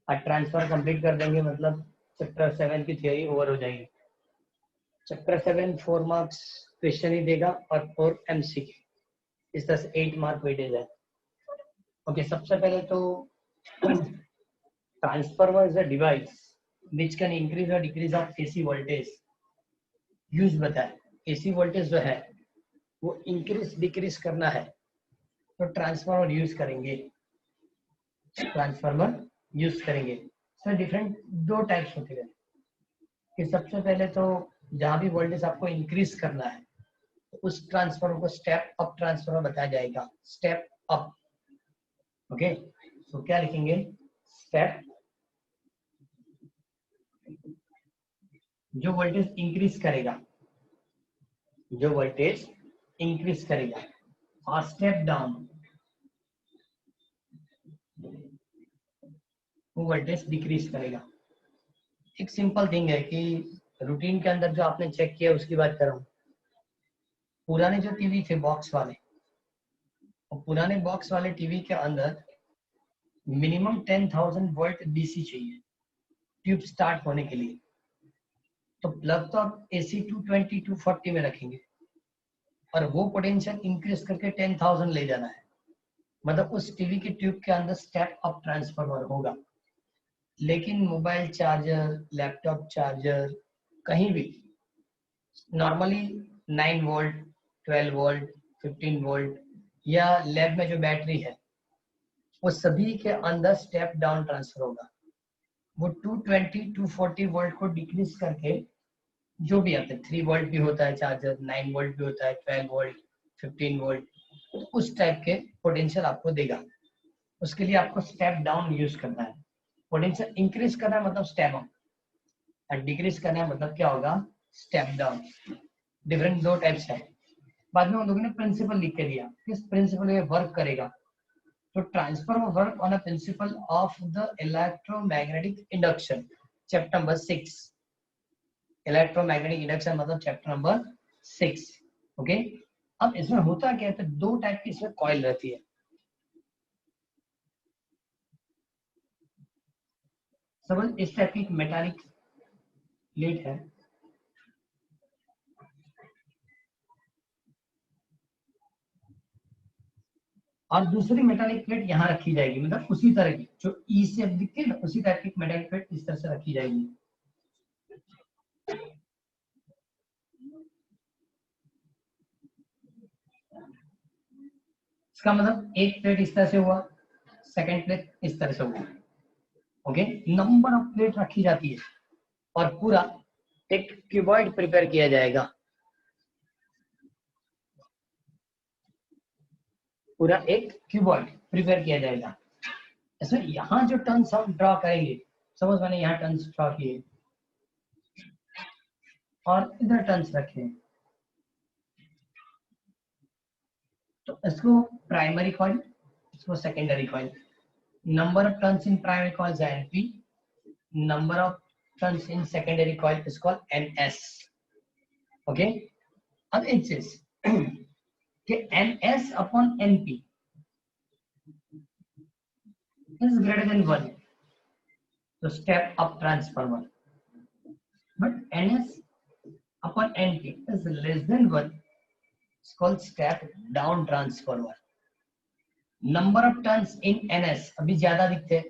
आज transfer complete कर देंगे, मतलब चैप्टर 7 की थियोरी ओवर हो जाएगी। चैप्टर 7 4 मार्क्स क्वेश्चन ही देगा और 4 एमसीक्यू। इस तरह से 8 मार्क वेटेज है। ओके, सबसे पहले तो transformer is a device which can increase और decrease of AC voltage. Use बताए, एसी वोल्टेज जो है वो इंक्रीज डिक्रीज करना है तो ट्रांसफार्मर यूज करेंगे। ट्रांसफार्मर यूज करेंगे। सर डिफरेंट दो टाइप्स होते हैं कि सबसे पहले तो जहां भी वोल्टेज आपको इंक्रीज करना है तो उस ट्रांसफार्मर को स्टेप अप ट्रांसफार्मर बताया जाएगा। Step up. ओके, तो क्या लिखेंगे? स्टेप, जो वोल्टेज इंक्रीज करेगा, जो वोल्टेज इंक्रीज करेगा। और स्टेप डाउन, वो वोल्टेज डिक्रीज करेगा। एक सिंपल थिंग है कि रूटीन के अंदर जो आपने चेक किया उसकी बात कर रहा हूँ। पुराने जो टीवी थे बॉक्स वाले, और पुराने बॉक्स वाले टीवी के अंदर मिनिमम 10,000 वोल्ट डीसी चाहिए ट्यूब स्टार्ट होने के लिए। तो प्लग तो आप एसी 220 240 में रखेंगे और वो पोटेंशियल इंक्रीज करके 10,000 ले जाना है, मतलब उस टीवी की ट्यूब के अंदर स्टेप अप ट्रांसफार्मर होगा। लेकिन मोबाइल चार्जर, लैपटॉप चार्जर, कहीं भी नॉर्मली 9 वोल्ट, 12 वोल्ट, 15 वोल्ट या लैब में जो बैटरी है वो सभी के अंदर स्टेप डाउन ट्रांसफर होगा। वो 220 240 वोल्ट को डिक्रीज करके जो भी आते हैं, 3 वोल्ट भी होता है चार्जर, 9 वोल्ट भी होता है, 12 वोल्ट, 15 वोल्ट, तो उस टाइप के पोटेंशियल आपको देगा। उसके लिए आपको स्टेप डाउन यूज करना है। पोटेंशियल इंक्रीज करना है मतलब स्टेप अप, और डिक्रीज करना है मतलब क्या होगा? Step down. डिफरेंट दो टाइप्स है। बाद में उन लोगों ने प्रिंसिपल लिख के दिया, किस प्रिंसिपल में वर्क करेगा। तो transfer work on a principle of the electromagnetic induction, chapter number 6। Electromagnetic induction मतलब चैप्टर नंबर 6। ओके, अब इसमें होता क्या है, तो दो टाइप की इसमें कॉइल रहती है। समझ, इस टाइप की मेटालिक प्लेट है, और दूसरी मेटालिक प्लेट यहाँ रखी जाएगी, मतलब उसी तरह की जो ई से दिखती है ना, उसी टाइप की मेटालिक प्लेट इस तरह से रखी जाएगी। इसका मतलब एक प्लेट इस तरह से हुआ, सेकंड प्लेट इस तरह से हुआ। ओके, नंबर ऑफ प्लेट रखी जाती है और पूरा एक क्यूबॉइड प्रिपेयर किया जाएगा। पूरा एक क्यूबॉइड प्रिपेयर किया जाएगा। इसमें यहाँ जो टर्न्स हम ड्रॉ करेंगे, सपोज मैंने यहाँ टर्न्स ड्रॉ किए और इधर टर्न्स रखे, तो इसको प्राइमरी कॉइल, इसको secondary coil. Number of turns in primary coil is Np, number of turns in secondary coil is called Ns. Okay, अब एक चीज कि Ns upon Np is greater than 1, so step up transformer, but Ns upon Np is less than 1, it's called step down transformer. Number of turns in Ns अभी ज्यादा दिखते हैं,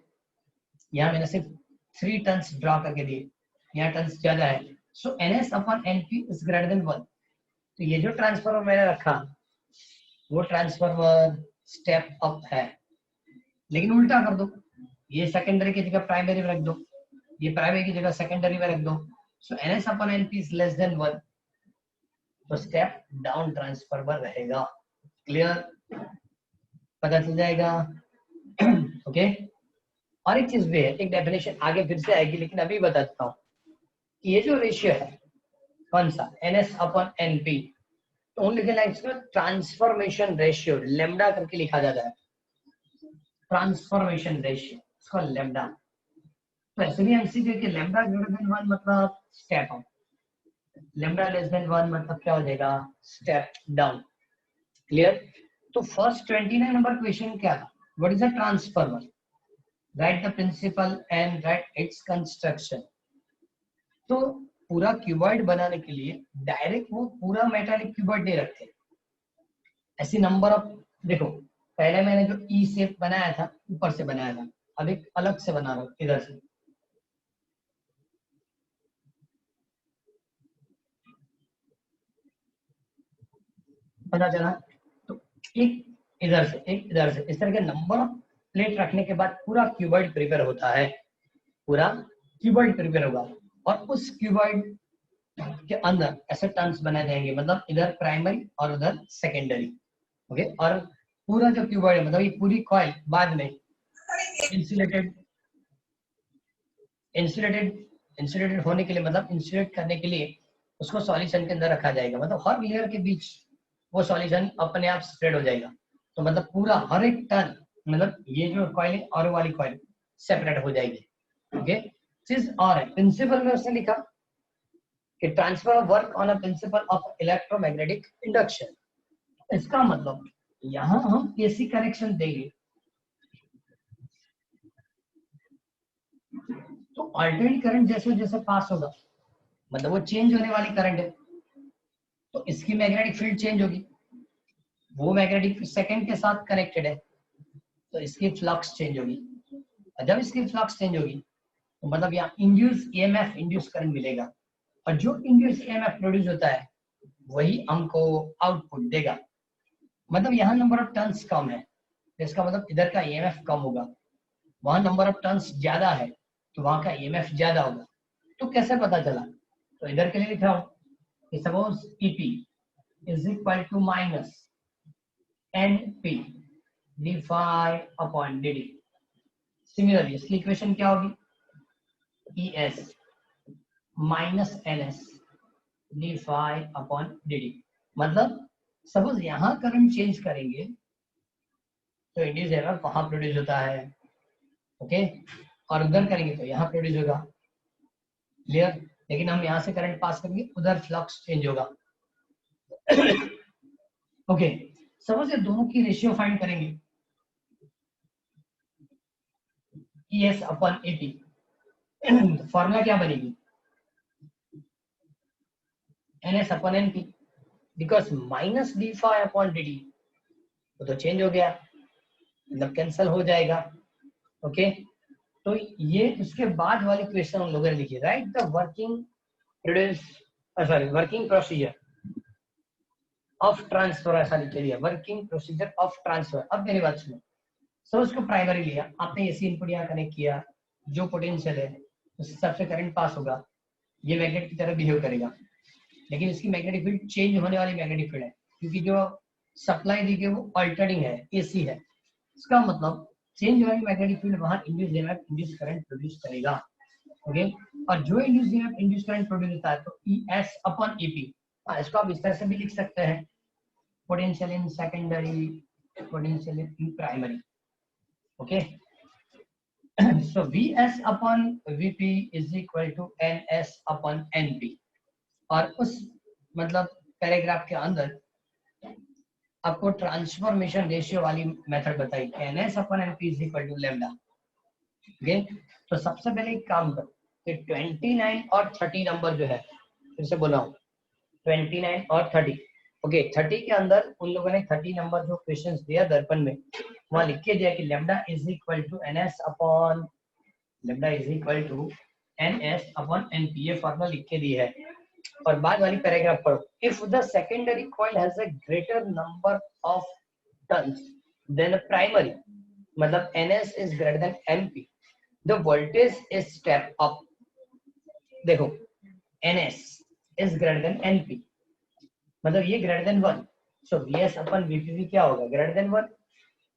यहाँ मैंने सिर्फ 3 टर्न्स ड्रॉ करके दिए, यहाँ टर्न्स ज्यादा है, सो Ns upon Np is greater than 1। तो ये जो ट्रांसफार्मर मैंने रखा वो ट्रांसफार्मर स्टेप अप है, लेकिन उल्टा कर दो, ये सेकेंडरी की जगह प्राइमरी में रख दो, ये प्राइमरी की जगह सेकेंडरी में रख दो, सो Ns upon Np is less than 1, तो स्टेप डाउन ट्रांसफार्मर रहेगा। क्लियर, पता चल जाएगा। ओके, और एक चीज भी है, एक डेफिनेशन आगे फिर से आएगी, लेकिन अभी बता देता हूँ कि ये जो रेशियो है कौन सा, Ns upon Np, तो लिखेगा इसमें ट्रांसफॉर्मेशन रेशियो, लेमडा करके लिखा जाता है, ट्रांसफॉर्मेशन रेशियो, इसको लेमडा। तो ऐसे भी एमसीक्यू के लेमडा ग्रेटर देन 1 मतलब step up, lambda less than 1 मतलब क्या हो जाएगा? Step down. क्लियर। तो फर्स्ट 29 नंबर क्वेश्चन क्या था? What is a transformer? Write the principle and write its construction. तो पूरा क्यूबॉइड बनाने के लिए डायरेक्ट वो पूरा मेटालिक क्यूबॉइड नहीं रखते, ऐसी नंबर ऑफ, देखो पहले मैंने जो ई शेप बनाया था ऊपर से बनाया था, अब एक अलग से बना रहा हूं इधर से। पता चला? तो एक इधर से एक इधर से, इस तरह के नंबर ऑफ प्लेट रखने के बाद पूरा क्यूबॉइड प्रिपेयर होता है, पूरा क्यूबॉइड प्रिपेयर होगा। और उस क्यूबॉइड के अंदर ऐसे टर्न्स बनाए जाएंगे, मतलब इधर प्राइमरी और उधर सेकेंडरी। ओके, और पूरा जो क्यूबॉइड है, मतलब ये पूरी कॉइल बाद में इंसुलेटेड इंसुलेटेड इंसुलेटेड होने के लिए, मतलब इंसुलेट करने के लिए उसको सॉल्यूशन के अंदर रखा जाएगा, मतलब हर लेयर के बीच वो सॉल्यूशन अपने आप स्प्रेड हो जाएगा। तो मतलब पूरा हर एक टर्न, मतलब ये जो कॉइल है और वाली कॉइल सेपरेट हो जाएगी। ओके, चीज और है, प्रिंसिपल में उसने लिखा कि transfer work on a principle of electromagnetic induction. इसका मतलब यहाँ हम एसी कनेक्शन देंगे तो अल्टरनेट करंट जैसे जैसे पास होगा, मतलब वो चेंज होने वाली करंट है, तो इसकी मैग्नेटिक फील्ड चेंज होगी, वो मैग्नेटिक सेकंड के साथ कनेक्टेड है, तो इसकी फ्लक्स चेंज होगी। और जब इसकी फ्लक्स चेंज होगी तो मतलब यहाँ इंड्यूस ईएमएफ, इंड्यूस करंट मिलेगा, और जो इंड्यूस ईएमएफ प्रोड्यूस होता है वही हमको आउटपुट देगा। मतलब यहाँ नंबर ऑफ टर्न्स कम है, इसका मतलब इधर का ईएमएफ कम होगा, वहां नंबर ऑफ टर्न्स ज्यादा है तो वहां का ईएमएफ ज्यादा होगा। तो कैसे पता चला? तो इधर के लिए लिख रहा हूँ कि suppose EP is equal to minus NP D phi upon D D. Similarly इसकी इक्वेशन क्या होगी? E S minus N S D phi upon D D. मतलब सपोज यहाँ करंट चेंज करेंगे तो इंड्यूस ईएमएफ वहां प्रोड्यूस होता है, ओके, और उधर करेंगे तो यहाँ प्रोड्यूस होगा, क्लियर। लेकिन हम यहाँ से करंट पास करेंगे उधर फ्लक्स चेंज होगा। ओके, सपोज ये दोनों की रेशियो फाइंड करेंगे, E S upon ET, formula क्या बनेगी? N S upon N P, because minus D phi upon D D वो तो चेंज हो गया, मतलब कैंसल हो जाएगा। ओके, तो ये उसके बाद वाली क्वेश्चन हम लोगों ने लिखी, right the working produce, sorry working procedure of transfer, ऐसा लिख दिया, वर्किंग प्रोसीजर ऑफ ट्रांसफर। अब मेरी बात सुनो, सो उसको प्राइमरी लिया आपने, एसी इनपुट यहाँ कनेक्ट किया, जो पोटेंशियल है उस हिसाब से करंट पास होगा, ये मैग्नेट की तरह बिहेव करेगा, लेकिन इसकी मैग्नेटिक फील्ड चेंज होने वाली मैग्नेटिक फील्ड है, क्योंकि जो सप्लाई दी गई वो अल्टरनेटिंग है, एसी है। इसका मतलब चेंज वाली मैग्नेटिक फील्ड वहां induce EMF, induce current produce करेगा। ओके, और जो induce EMF, induce current produce होता है तो ई एस अपॉन ईपी, इसको आप इस तरह से भी लिख सकते हैं, potential in secondary, potential in primary. Okay, so Vs upon Vp is equal to Ns upon Np। और उस मतलब पैराग्राफ के अंदर आपको ट्रांसफॉर्मेशन रेशियो वाली मेथड बताई, Ns upon Np is equal to lambda। Okay, तो सबसे पहले एक काम करो कि 29 और 30 नंबर जो है, फिर से बोला हूँ 29 और 30। ओके, 30 के अंदर उन लोगों ने 30 नंबर जो क्वेश्चंस दिया दर्पण में, वहां लिख के दिया कि lambda is equal to Ns upon lambda is equal to ns upon np, ये फॉर्मूला लिख के दी है। और बाद वाली पैराग्राफ पढ़ो, if the secondary coil has a greater number of turns than a primary, मतलब ns is greater than np, the voltage is step up। देखो ns is greater than np, मतलब ये ग्रेटर देन 1, सो vs upon vp क्या होगा? Greater than 1।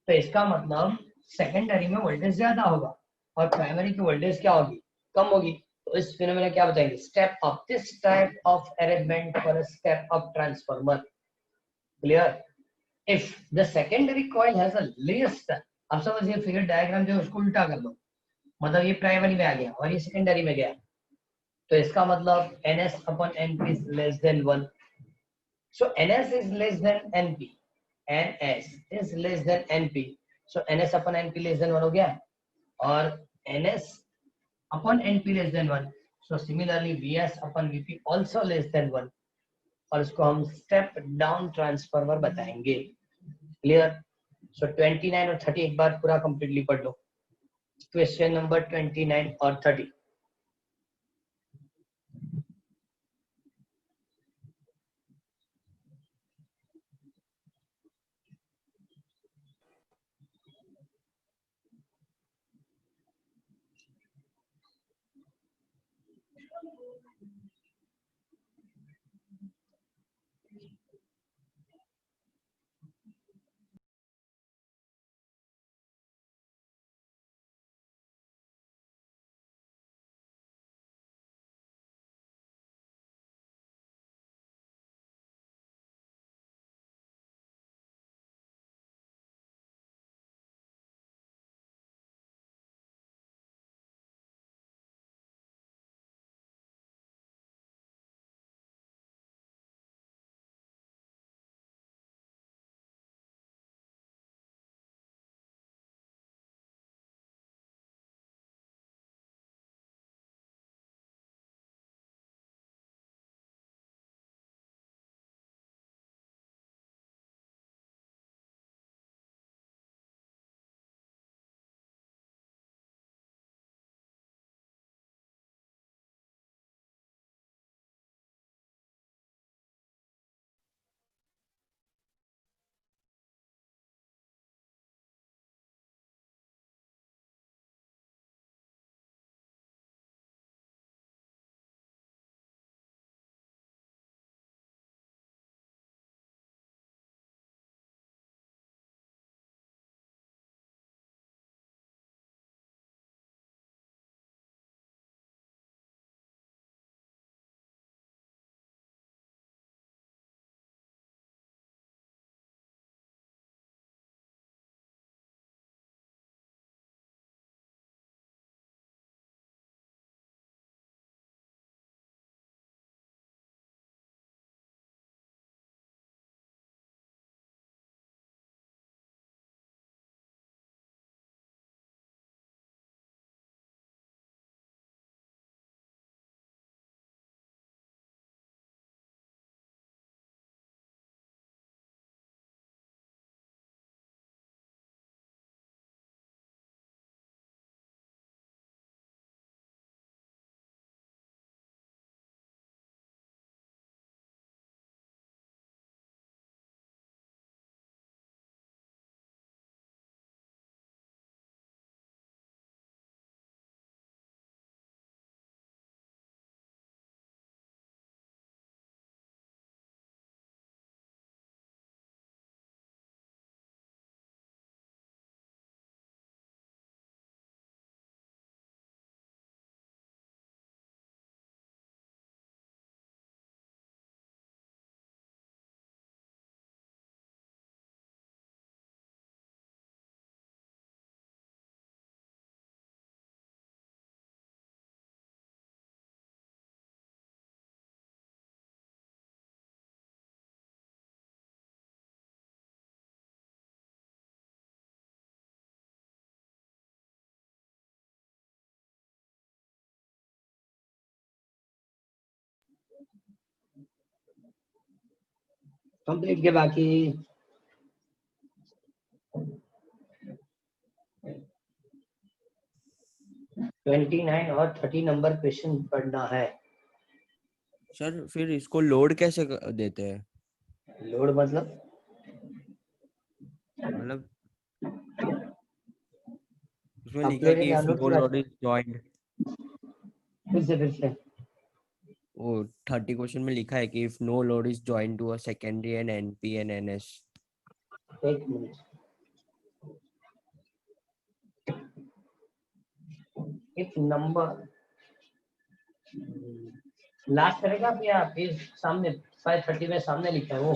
तो इसका मतलब secondary में वोल्टेज ज्यादा होगा और प्राइमरी की वोल्टेज क्या होगी? कम होगी। तो इस फिनोमेना क्या बताएंगे? Step up, this type of arrangement for a step up transformer. Clear? If the secondary coil has a less turn, अब समझिए फिगर डायग्राम जो उसको उल्टा कर दो, मतलब ये प्राइमरी में आ गया और ये सेकेंडरी में गया, तो इसका मतलब ns upon np is less than 1। so ns is less than np, ns is less than np, so ns upon np less than 1 हो गया। और NS upon NP less than 1. So similarly VS upon VP also less than 1. और इसको हम step down transformer बताएंगे. Clear? सो 29 और 30 एक बार पूरा कंप्लीटली पढ़ लो. क्वेश्चन नंबर 29 और 30. कंप्लीट के बाकी 29 और 30 नंबर क्वेश्चन पढ़ना है. सर फिर इसको लोड कैसे देते हैं? लोड मतलब उसमें लिखा है कि if डाउनलोड no की बात load is joined, फिर से वो 30 क्वेश्चन में लिखा है कि if no load is joined to a secondary and NP and NS. एक मिनट. इफ नंबर लास्ट करेगा या पेज सामने 530 में सामने लिखा है वो.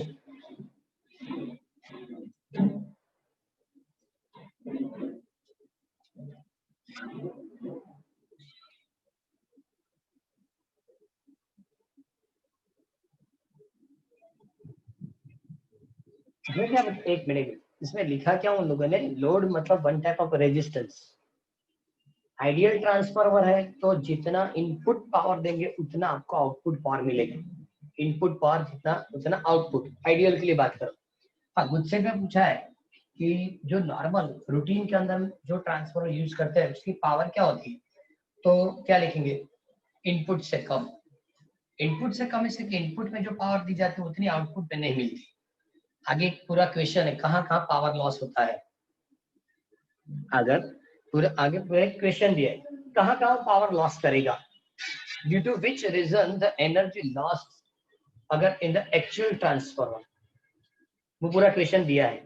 एक मिनट, इसमें लिखा क्या उन लोगों ने? लोड मतलब one type of resistance. Ideal transformer है तो जितना इनपुट पावर देंगे उतना आपको आउटपुट पावर मिलेगा, इनपुट पावर जितना उतना आउटपुट, आइडियल के लिए बात करो। हाँ, मुझसे भी पूछा है कि जो नॉर्मल रूटीन के अंदर जो ट्रांसफार्मर यूज करते हैं उसकी पावर क्या होती है, तो क्या लिखेंगे, इनपुट से कम। इनपुट से कम इसलिए इनपुट में जो पावर दी जाती है उतनी आउटपुट में नहीं मिलती। आगे एक पूरा क्वेश्चन है कहाँ कहाँ पावर लॉस होता है, अगर पूरा आगे पूरा क्वेश्चन दिया है कहाँ कहाँ पावर लॉस करेगा, due to which reason the energy lost अगर इन द एक्चुअल ट्रांसफार्मर, वो पूरा क्वेश्चन दिया है।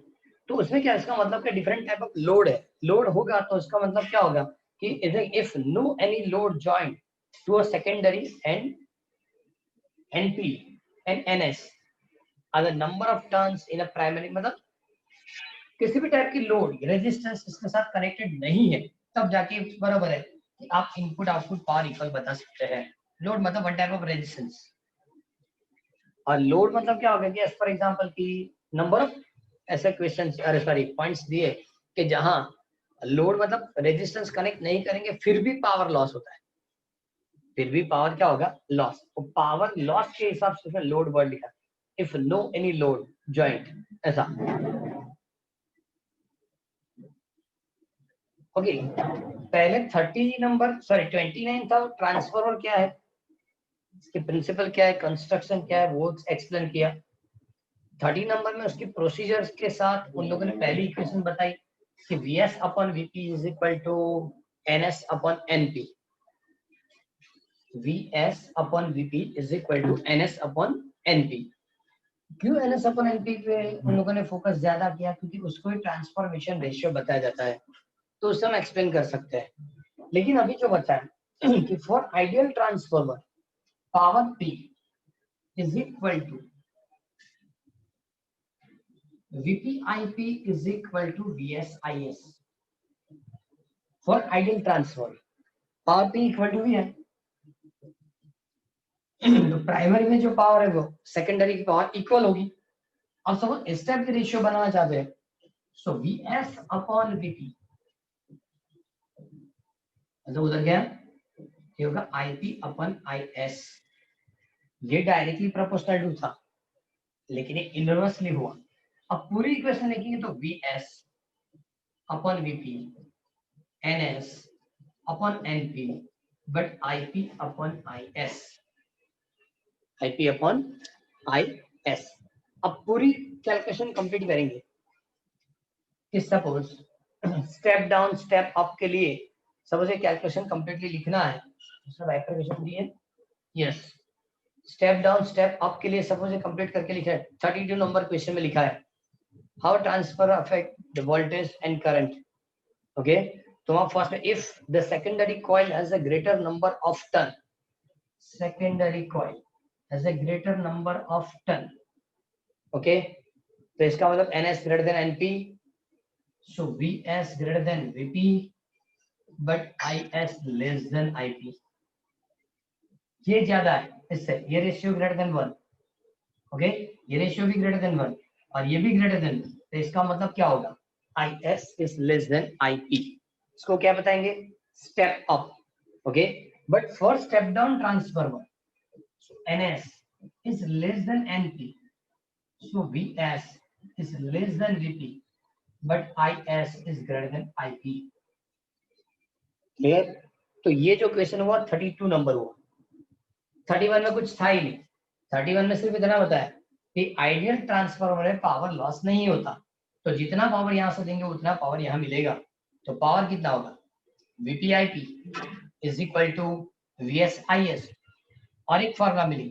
तो उसमें क्या, इसका मतलब कि डिफरेंट टाइप ऑफ लोड है, लोड होगा तो इसका मतलब क्या होगा कि if no any load joint to a secondary end NP and NS are the number of turns in a primary, मतलब किसी भी टाइप की लोड रेजिस्टेंस इसके साथ कनेक्टेड नहीं है तब जाके बराबर है कि आप इनपुट आउटपुट पावर इक्वल बता सकते हैं। लोड मतलब वन टाइप ऑफ रेजिस्टेंस, और लोड मतलब क्या होगा कि एज फॉर एग्जांपल की नंबर ऑफ ऐसे क्वेश्चन, अरे सॉरी पॉइंट्स दिए कि जहां लोड मतलब रेजिस्टेंस कनेक्ट नहीं करेंगे फिर भी पावर लॉस होता है, फिर भी पावर क्या होगा, लॉस। तो पावर लॉस के हिसाब से उसमें लोड वर्ड लिखा, if no any load joint, ऐसा। ओके, पहले 30 नंबर सॉरी 29 था, ट्रांसफार्मर क्या है, इसके प्रिंसिपल क्या है, कंस्ट्रक्शन क्या है, वो एक्सप्लेन किया। 30 नंबर में उसकी प्रोसीजर्स के साथ उन लोगों ने पहली इक्वेशन बताई कि Vs upon Vp is equal to Ns upon Np, Vs upon Vp is equal to Ns upon Np। क्यों Ns अपॉन Np पे उन लोगों ने फोकस ज्यादा किया, क्योंकि उसको ही ट्रांसफॉर्मेशन रेशियो बताया जाता है, तो उससे हम एक्सप्लेन कर सकते हैं। लेकिन अभी जो बताया कि for ideal transformer power P is equal to VPIP is equal to VSIS for ideal transfer। Power P equal to V है, तो प्राइमरी में जो पावर है वो सेकेंडरी की पावर इक्वल होगी। अब सपोज स्टेप की रेशियो बनाना चाहते हैं, सो VS अपॉन VP, मतलब उधर क्या ये होगा IP अपॉन IS। ये डायरेक्टली प्रोपोर्शनल टू था लेकिन ये इनवर्सली हुआ। अब पूरी इक्वेशन लिखेंगे तो VS upon VP NS upon NP but IP upon IS, IP upon IS। अब पूरी कैलकुलेशन कंप्लीट करेंगे कि suppose step down step up के लिए सपोज ये कैलकुलेशन कंप्लीटली लिखना है, सब एप्लीकेशन दी है, yes. Step down step up के लिए सपोज ये कंप्लीट करके लिखा है, 32 नंबर क्वेश्चन में लिखा है how transfer affect the voltage and current. Okay, तो फर्स्ट में if the secondary coil has a greater number of turn, secondary coil has a greater number of turn, okay, तो इसका मतलब NS greater than NP, so VS greater than VP but IS less than IP। ये ज्यादा है इससे, ये ratio greater than 1, okay, ये ratio भी ग्रेटर देन 1 और ये भी ग्रेटर देन 1, तो इसका मतलब क्या होगा, IS is less than IP। इसको क्या बताएंगे, step up, okay, but for step down transformer so NS is less than NP, so VS is less than VP, but IS is greater than IP। Clear? तो ये जो question हुआ 32 number हुआ, 31 में कुछ था ही नहीं, 31 में सिर्फ इतना बताया कि आइडियल ट्रांसफार्मर में पावर लॉस नहीं होता, तो जितना पावर यहाँ से देंगे उतना पावर यहाँ मिलेगा। तो पावर कितना होगा, VPIP is equal to VSIS, और एक फॉर्मूला मिली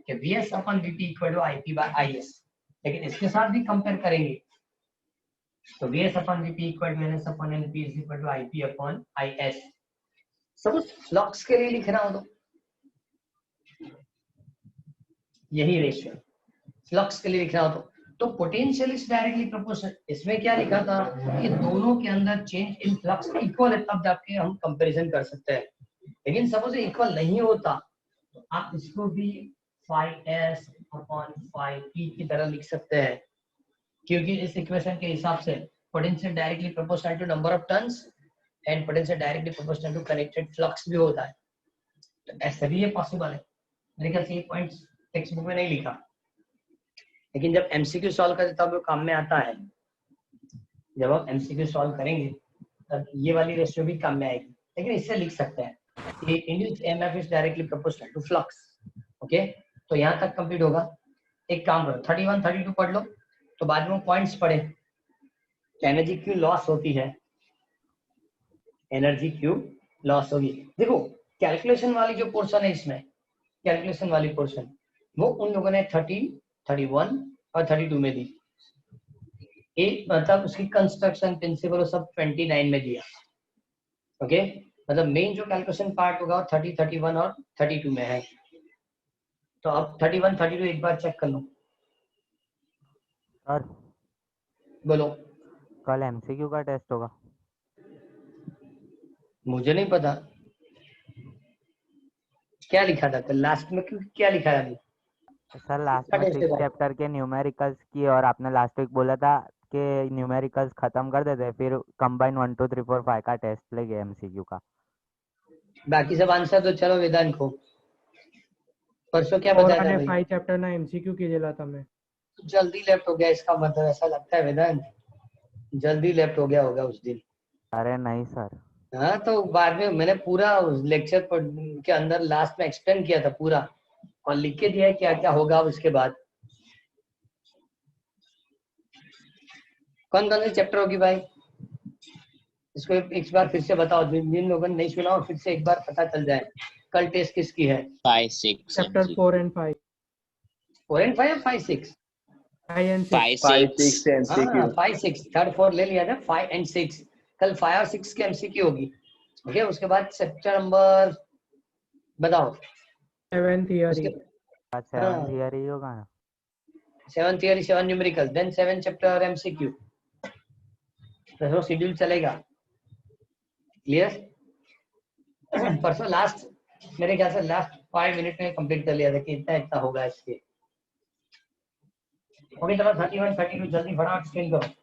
कि VS upon VP equal to IP by IS, लेकिन इसके साथ भी कंपेयर करेंगे तो VS upon VP equal to NS upon NP is equal to IP upon IS। सब फ्लक्स के लिए लिख रहा हूं तो यही रेशियो फ्लक्स के लिए लिख रहा हूं तो पोटेंशियल इज डायरेक्टली प्रोपोर्शनल। इसमें क्या लिखा था कि दोनों के अंदर चेंज इन फ्लक्स इक्वल है, तब जाके हम कंपैरिजन कर सकते हैं। लेकिन सपोज इक्वल नहीं होता तो आप इसको भी phi s upon phi p की तरह लिख सकते हैं, क्योंकि इस इक्वेशन के हिसाब से potential directly proportional to number of turns and potential directly proportional to connected flux भी होता है, तो ऐसे भी ये पॉसिबल है। मेरे ख्याल से ये पॉइंट टेक्स्ट बुक में नहीं लिखा, लेकिन जब एमसीक्यू सॉल्व करते तब वो काम में आता है। जब आप एमसीक्यू सॉल्व करेंगे तब ये वाली रेशियो भी काम में आएगी, लेकिन इससे लिख सकते हैं कि induced EMF is directly proportional to flux. Okay, तो यहाँ तक कंप्लीट होगा। एक काम करो 31 32 पढ़ लो, तो बाद में पॉइंट्स पढ़े। एनर्जी क्यों लॉस होती है, एनर्जी क्यों लॉस होगी। देखो कैलकुलेशन वाली जो पोर्शन है इसमें, कैलकुलेशन वाली पोर्शन वो उन लोगों ने 30, 31 और 32 में दी। एक मतलब उसकी कंस्ट्रक्शन प्रिंसिपल सब 29 में दिया। ओके, मतलब मेन जो कैलकुलेशन पार्ट होगा वो 30, 31 और 32 में है। तो अब 31, 32 एक बार चेक कर लो। सर बोलो। कल एमसीक्यू का टेस्ट होगा। मुझे नहीं पता क्या लिखा था कल लास्ट में, क्यों क्या लिखा है अभी। सर लास्ट क्या में टेस्ट 6 है? चैप्टर के न्यूमेरिकल्स की, और आपने लास्ट वीक बोला था कि न्यूमेरिकल्स खत्म कर देते, फिर कंबाइन 1 2 3 4 5 का टेस्ट लेंगे एमसीक्यू का। बाकी सब आंसर तो चलो वेदांत को परसों क्या 4 बताया था અને भाई, 5 ચેપ્ટરના એમસીક્યू કીધેલા તમે। जल्दी लेफ्ट हो गया इसका मतलब, ऐसा लगता है वेदांत जल्दी लेफ्ट हो गया होगा उस दिन। अरे नहीं सर। हाँ तो बाद में मैंने पूरा लेक्चर के अंदर लास्ट में एक्सप्लेन किया था पूरा, और लिख के दिया है क्या क्या होगा उसके बाद। कौन कौन से चैप्टर होगी भाई, इसको एक बार फिर से बताओ, जिन लोगों ने नहीं सुना और फिर से एक बार पता चल जाए। कल टेस्ट किसकी है? 5, 6 ચેપ્ટર 4 and 5 4 and 5 या 5 6? 5 and 6 5, 5 6 6 एमसीक्यू। हाँ 5 6 3rd 4 ले लिया था, 5 and 6 कल 5 और 6 की एमसीक्यू होगी। ओके, उसके बाद चैप्टर नंबर बताओ। 7 theory आज 7 थियरी होगा ना। 7 theory 7 numerical then 7 chapter MCQ, तो शेड्यूल चलेगा। क्लियर? परसों लास्ट मेरे ख्याल से लास्ट 5 मिनट में कंप्लीट कर लिया था कि इतना इतना होगा इसके। ओके चलो 31 32 जल्दी फटाफट स्क्रीन करो।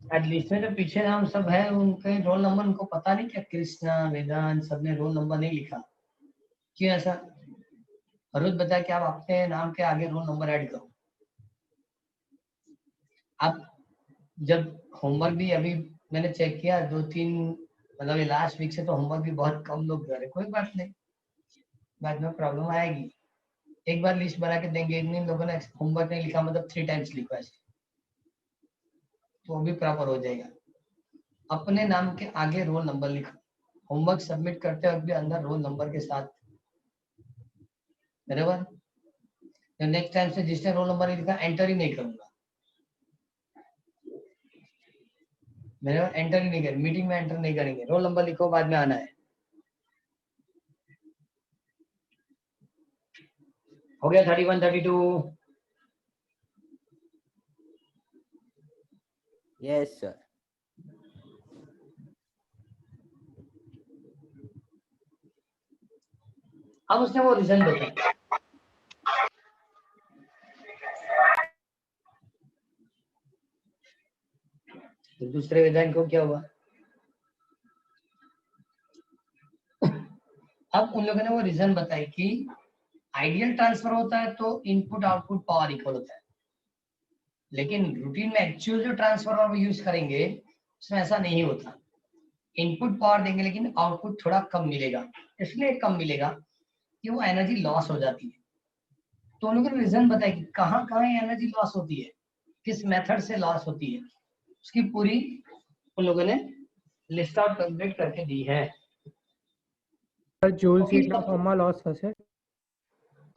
एटलीस्ट में जो पीछे नाम सब है उनके रोल नंबर उनको पता नहीं क्या, कृष्णा वेदांत सबने रोल नंबर नहीं लिखा, क्यों ऐसा? अरुद बता कि आप अपने नाम के आगे रोल नंबर ऐड करो। आप जब होमवर्क भी अभी मैंने चेक किया 2-3 मतलब लास्ट वीक से तो होमवर्क भी बहुत कम लोग कर रहे, कोई बात नहीं, बाद में प्रॉब्लम आएगी। एक बार लिस्ट बना के देंगे, इन लोगों ने होमवर्क नहीं लिखा मतलब 3 टाइम्स लिखो ऐसे, तो वो भी प्रॉपर हो जाएगा। अपने नाम के आगे रोल नंबर लिखो, होमवर्क सबमिट करते वक्त भी अंदर रोल नंबर के साथ, बराबर? तो नेक्स्ट टाइम से जिसने रोल नंबर नहीं लिखा एंटर ही नहीं करूंगा, बराबर? एंटर ही नहीं करेंगे, मीटिंग में एंटर नहीं करेंगे, रोल नंबर लिखो बाद में आना है। हो गया 31 32? Yes sir. अब उसने वो रीजन बताया। तो दूसरे विधान को क्या हुआ? अब उन लोगों ने वो रीजन बताई कि आइडियल ट्रांसफर होता है तो इनपुट आउटपुट पावर इक्वल होता है, लेकिन रूटीन में एक्चुअल जो ट्रांसफर यूज करेंगे उसमें ऐसा नहीं होता। इनपुट पावर देंगे लेकिन आउटपुट थोड़ा कम मिलेगा, इसलिए कम मिलेगा कि वो एनर्जी लॉस हो जाती है। तो उन लोगों ने रीजन बताया कि कहाँ कहाँ एनर्जी लॉस होती है, किस मेथड से लॉस होती है, उसकी पूरी उन लोगों ने लिस्ट आउट कंप्लीट करके दी है। जूल Okay, सीटला फॉर्मा लॉस થશે।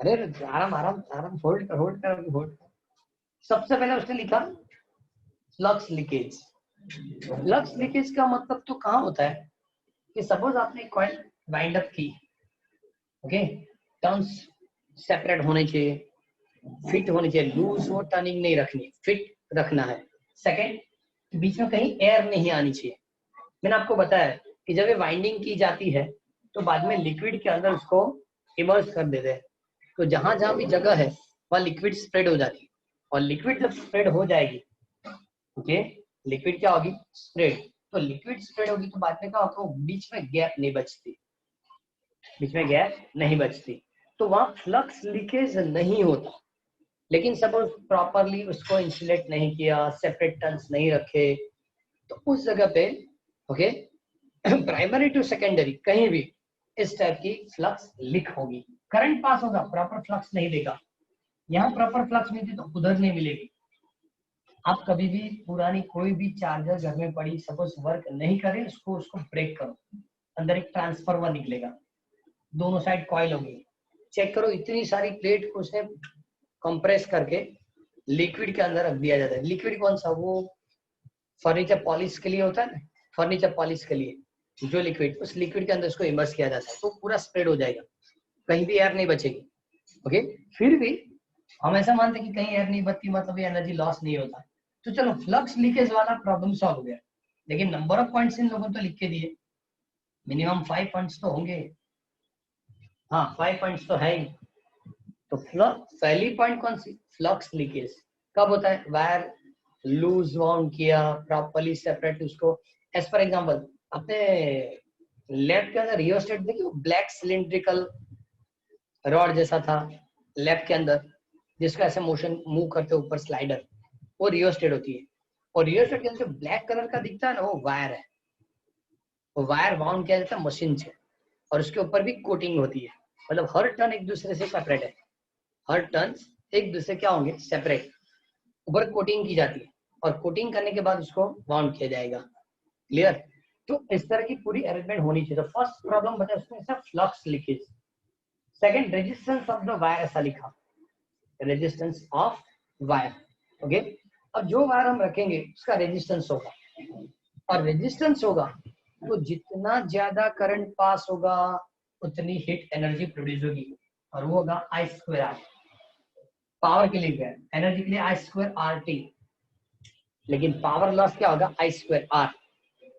अरे आराम आराम आराम, होल्ड कर। सबसे पहले उसने लिखा फ्लक्स लीकेज। फ्लक्स लीकेज का मतलब तो कहाँ होता है कि सपोज आपने कॉइल वाइंड अप की, ओके, टर्न्स सेपरेट होने चाहिए, फिट होनी चाहिए, लूज वो टर्निंग नहीं रखनी, फिट रखना है। सेकंड, बीच में कहीं एयर नहीं आनी चाहिए। मैंने आपको बताया कि जब ये वाइंडिंग की जाती है तो बाद में लिक्विड के अंदर उसको इमर्स कर देते हैं, तो जहां जहां भी जगह है वहां लिक्विड स्प्रेड हो जाती है, और लिक्विड जब स्प्रेड हो जाएगी, ओके, लिक्विड क्या होगी, स्प्रेड। तो लिक्विड स्प्रेड होगी तो बाद में क्या होगा, बीच में गैप नहीं बचती, बीच में गैप नहीं बचती, तो वहां फ्लक्स लीकेज नहीं होता। लेकिन सपोज प्रॉपरली उसको इंसुलेट नहीं किया, सेपरेट टर्न्स नहीं रखे, तो उस जगह पे ओके प्राइमरी टू सेकेंडरी कहीं भी इस टाइप की फ्लक्स लीक होगी, करंट पास होगा, प्रॉपर फ्लक्स नहीं देगा। यहाँ प्रॉपर फ्लक्स मिलती तो उधर नहीं मिलेगी। आप कभी भी पुरानी कोई भी चार्जर घर में पड़ी सपोज वर्क नहीं करे, उसको ब्रेक करो, अंदर एक ट्रांसफार्मर निकलेगा, दोनों साइड कॉइल होंगी, चेक करो इतनी सारी प्लेट को उसने कंप्रेस करके लिक्विड के अंदर रख दिया जाता है। लिक्विड कौन सा, वो फर्नीचर पॉलिश के लिए होता है ना, फर्नीचर पॉलिश के लिए जो लिक्विड, उस लिक्विड के अंदर उसको इमर्स किया जाता है, तो पूरा स्प्रेड हो जाएगा, कहीं भी एयर नहीं बचेगी। ओके, फिर भी हम ऐसा मानते हैं कि कहीं एयर नहीं बचती मतलब ये एनर्जी लॉस नहीं होता। तो चलो फ्लक्स लीकेज वाला प्रॉब्लम सॉल्व हो गया, लेकिन नंबर ऑफ पॉइंट्स इन लोगों ने तो लिख के दिए, मिनिमम 5 पॉइंट्स तो होंगे। हाँ 5 पॉइंट्स तो है ही। तो फ्लक्स पहली पॉइंट कौन सी, फ्लक्स लीकेज कब होता है, वायर लूज वाउंड किया, प्रॉपर्ली सेपरेट उसको। एज फॉर एग्जांपल अपने लैब के अंदर रियोस्टेट देखिए, ब्लैक सिलिंड्रिकल रॉड जैसा था लैब के अंदर, जिसका ऐसे मोशन मूव करते ऊपर स्लाइडर, वो रियोस्टेट होती है। और रियोस्टेट के अंदर ब्लैक कलर का दिखता है ना, वो वायर है, वो वायर वाउंड किया जाता है मशीन से, और उसके ऊपर भी कोटिंग होती है, मतलब हर टर्न एक दूसरे से सेपरेट है, हर टर्न एक दूसरे क्या होंगे, सेपरेट, ऊपर कोटिंग की जाती है, और कोटिंग करने के बाद उसको वाउंड किया जाएगा। क्लियर? तो इस तरह की पूरी अरेंजमेंट होनी चाहिए। तो फर्स्ट प्रॉब्लम बताया उसमें flux leakage. Second, resistance of the wire, ऐसा लिखा, रेजिस्टेंस ऑफ वायर। ओके, अब जो वायर हम रखेंगे उसका रेजिस्टेंस होगा, और रेजिस्टेंस होगा तो जितना ज्यादा करंट पास होगा उतनी हीट एनर्जी प्रोड्यूस होगी, और वो होगा आई स्क्वायर आर। पावर के लिए है, एनर्जी के लिए आई स्क्वायर आर टी, लेकिन पावर लॉस क्या होगा, आई स्क्वायर आर।